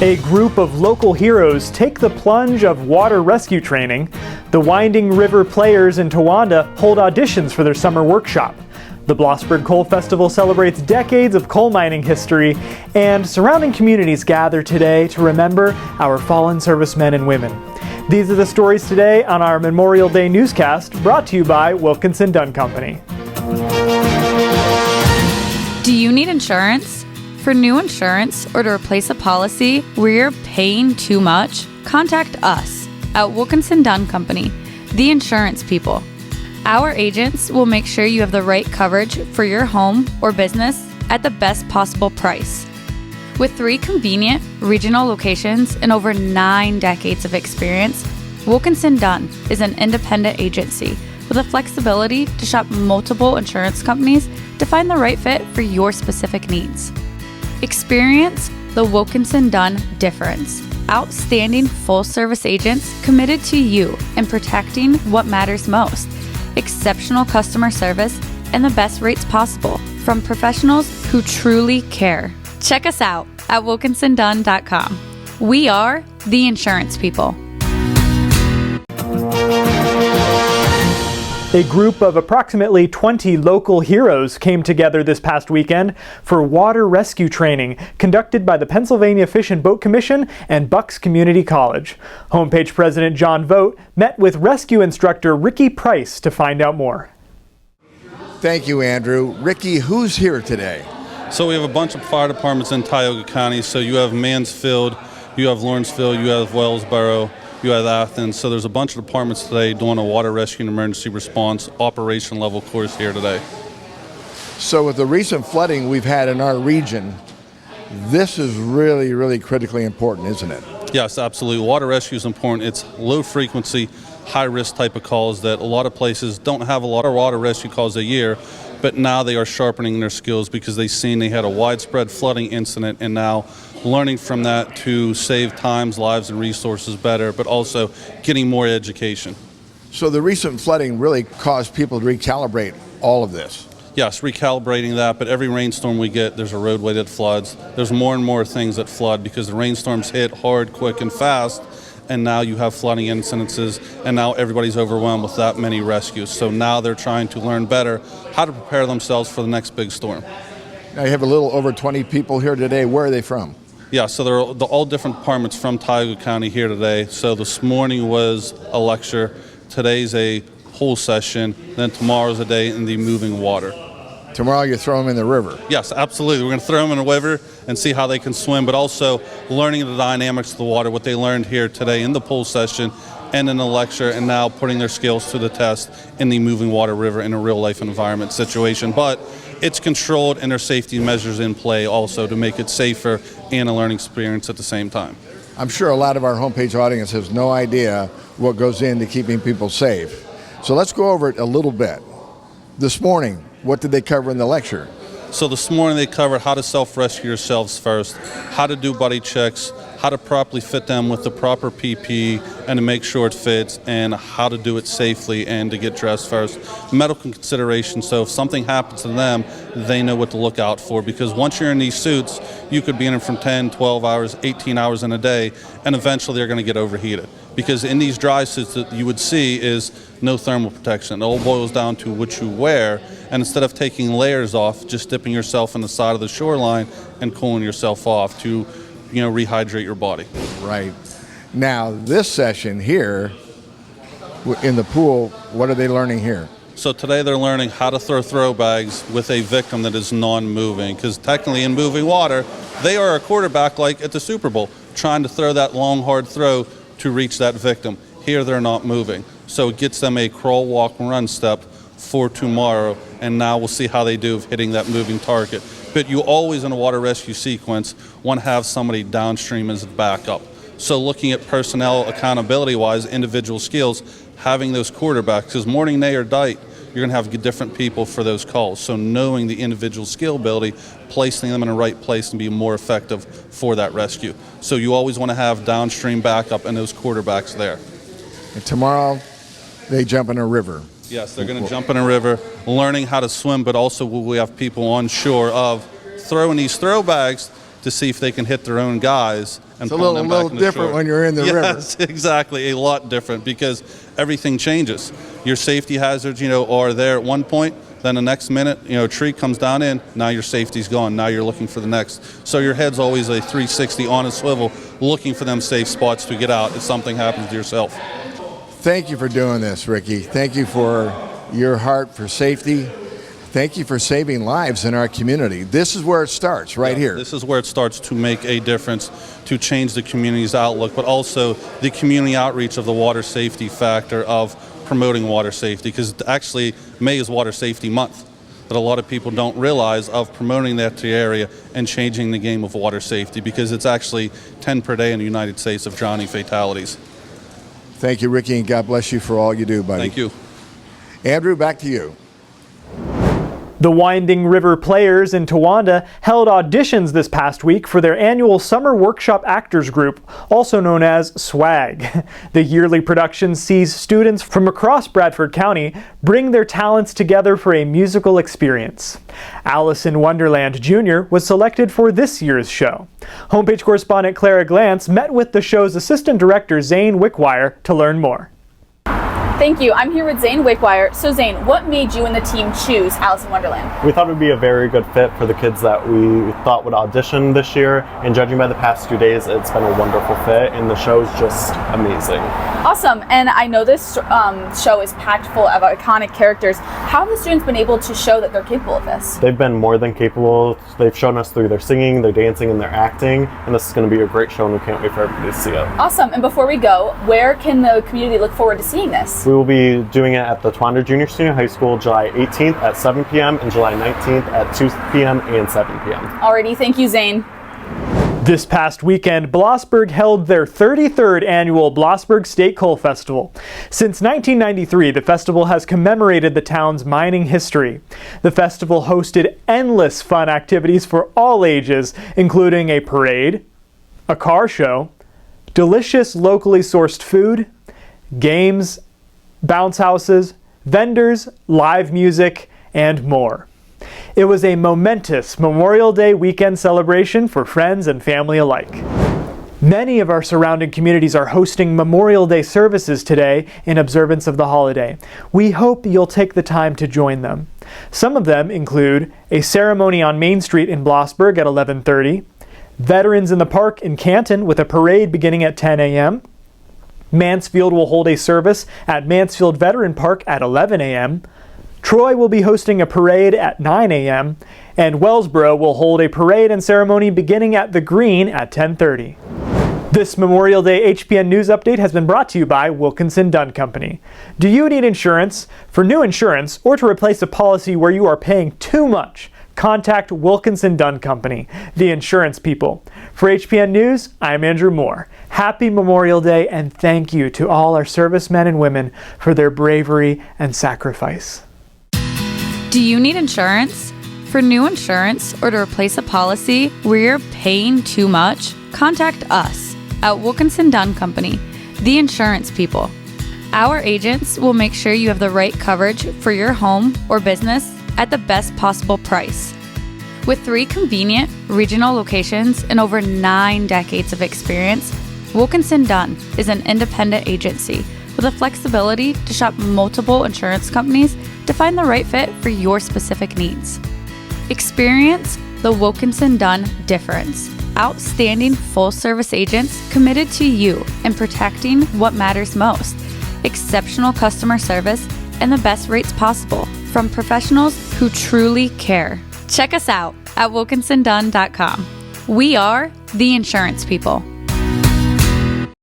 A group of local heroes take the plunge of water rescue training. The Winding River Players in Towanda hold auditions for their summer workshop. The Blossburg Coal Festival celebrates decades of coal mining history, and surrounding communities gather today to remember our fallen servicemen and women. These are the stories today on our Memorial Day newscast, brought to you by Wilkinson Dunn Company. Do you need insurance? For new insurance or to replace a policy where you're paying too much, contact us at Wilkinson Dunn Company, the insurance people. Our agents will make sure you have the right coverage for your home or business at the best possible price. With 3 convenient regional locations and over 9 decades of experience, Wilkinson Dunn is an independent agency with the flexibility to shop multiple insurance companies to find the right fit for your specific needs. Experience the Wilkinson Dunn difference. Outstanding full-service agents committed to you and protecting what matters most. Exceptional customer service and the best rates possible from professionals who truly care. Check us out at wilkinsondunn.com. We are the insurance people. A group of approximately 20 local heroes came together this past weekend for water rescue training conducted by the Pennsylvania Fish and Boat Commission and Bucks Community College. Homepage President John Vogt met with rescue instructor Ricky Price to find out more. Thank you, Andrew. Ricky, who's here today? So we have a bunch of fire departments in Tioga County. So you have Mansfield, you have Lawrenceville, you have Wellsboro, you have Athens. So there's a bunch of departments today doing a water rescue and emergency response operation level course here today. So with the recent flooding we've had in our region, this is really, really critically important, isn't it? Yes, absolutely. Water rescue is important. It's low frequency, high risk type of calls that a lot of places don't have a lot of water rescue calls a year, but now they are sharpening their skills because they've seen they had a widespread flooding incident and now learning from that to save times, lives, and resources better, but also getting more education. So the recent flooding really caused people to recalibrate all of this. Yes, recalibrating that, but every rainstorm we get, there's a roadway that floods. There's more and more things that flood because the rainstorms hit hard, quick, and fast, and now you have flooding incidences, and now everybody's overwhelmed with that many rescues. So now they're trying to learn better how to prepare themselves for the next big storm. Now you have a little over 20 people here today. Where are they from? Yeah, so they're all different departments from Tioga County here today. So this morning was a lecture, today's a whole session, then tomorrow's a day in the moving water. Tomorrow you throw them in the river. Yes, absolutely. We're going to throw them in the river and see how they can swim, but also learning the dynamics of the water, what they learned here today in the pool session and in the lecture, and now putting their skills to the test in the moving water river in a real life environment situation. But it's controlled and there's safety measures in play also to make it safer and a learning experience at the same time. I'm sure a lot of our homepage audience has no idea what goes into keeping people safe. So let's go over it a little bit. This morning, what did they cover in the lecture? So this morning they covered how to self-rescue yourselves first, how to do buddy checks, how to properly fit them with the proper PPE and to make sure it fits, and how to do it safely and to get dressed first. Medical consideration, so if something happens to them, they know what to look out for, because once you're in these suits, you could be in them from 10, 12 hours, 18 hours in a day, and eventually they're going to get overheated. Because in these dry suits that you would see is no thermal protection. It all boils down to what you wear, and instead of taking layers off, just dipping yourself in the side of the shoreline and cooling yourself off to rehydrate your body. Right. Now, this session here in the pool, what are they learning here? So today they're learning how to throw bags with a victim that is non-moving, because technically in moving water, they are a quarterback like at the Super Bowl, trying to throw that long, hard throw to reach that victim. Here they're not moving. So it gets them a crawl, walk, run step for tomorrow, and now we'll see how they do of hitting that moving target. But you always, in a water rescue sequence, want to have somebody downstream as a backup. So looking at personnel accountability-wise, individual skills, having those quarterbacks, because morning, day, or night, you're going to have different people for those calls. So knowing the individual skill ability, placing them in the right place and be more effective for that rescue. So you always want to have downstream backup and those quarterbacks there. And tomorrow, they jump in a river. Yes, they're going to jump in a river, learning how to swim, but also we have people on shore of throwing these throw bags to see if they can hit their own guys. And It's a little different when you're in the river. Yes, exactly. A lot different because everything changes. Your safety hazards, are there at one point. Then the next minute, a tree comes down in. Now your safety's gone. Now you're looking for the next. So your head's always a 360 on a swivel, looking for them safe spots to get out if something happens to yourself. Thank you for doing this, Ricky. Thank you for your heart for safety. Thank you for saving lives in our community. This is where it starts, right here. This is where it starts to make a difference, to change the community's outlook, but also the community outreach of the water safety factor of promoting water safety, because actually May is Water Safety Month, that a lot of people don't realize, of promoting that to the area and changing the game of water safety, because it's actually 10 per day in the United States of drowning fatalities. Thank you, Ricky, and God bless you for all you do, buddy. Thank you. Andrew, back to you. The Winding River Players in Towanda held auditions this past week for their annual Summer Workshop Actors Group, also known as SWAG. The yearly production sees students from across Bradford County bring their talents together for a musical experience. Alice in Wonderland Jr. was selected for this year's show. Homepage correspondent Clara Glantz met with the show's assistant director Zane Wickwire to learn more. Thank you. I'm here with Zane Wickwire. So Zane, what made you and the team choose Alice in Wonderland? We thought it would be a very good fit for the kids that we thought would audition this year, and judging by the past 2 days, it's been a wonderful fit, and the show's just amazing. Awesome. And I know this show is packed full of iconic characters. How have the students been able to show that they're capable of this? They've been more than capable. They've shown us through their singing, their dancing, and their acting, and this is going to be a great show, and we can't wait for everybody to see it. Awesome. And before we go, where can the community look forward to seeing this? We will be doing it at the Towanda Junior Senior High School July 18th at 7 p.m. and July 19th at 2 p.m. and 7 p.m. Alrighty, thank you, Zane. This past weekend, Blossburg held their 33rd annual Blossburg State Coal Festival. Since 1993, the festival has commemorated the town's mining history. The festival hosted endless fun activities for all ages, including a parade, a car show, delicious locally sourced food, games, bounce houses, vendors, live music, and more. It was a momentous Memorial Day weekend celebration for friends and family alike. Many of our surrounding communities are hosting Memorial Day services today in observance of the holiday. We hope you'll take the time to join them. Some of them include a ceremony on Main Street in Blossburg at 11:30, Veterans in the Park in Canton with a parade beginning at 10 a.m., Mansfield will hold a service at Mansfield Veteran Park at 11 a.m., Troy will be hosting a parade at 9 a.m., and Wellsboro will hold a parade and ceremony beginning at the Green at 10:30. This Memorial Day HPN News Update has been brought to you by Wilkinson Dunn Company. Do you need insurance? For new insurance or to replace a policy where you are paying too much, contact Wilkinson Dunn Company, the insurance people. For HPN News, I'm Andrew Moore. Happy Memorial Day, and thank you to all our servicemen and women for their bravery and sacrifice. Do you need insurance? For new insurance or to replace a policy where you're paying too much, contact us at Wilkinson Dunn Company, the insurance people. Our agents will make sure you have the right coverage for your home or business at the best possible price. With 3 convenient regional locations and over 9 decades of experience, Wilkinson Dunn is an independent agency with the flexibility to shop multiple insurance companies to find the right fit for your specific needs. Experience the Wilkinson Dunn difference. Outstanding full-service agents committed to you and protecting what matters most. Exceptional customer service and the best rates possible from professionals who truly care. Check us out at wilkinsondunn.com. We are the insurance people.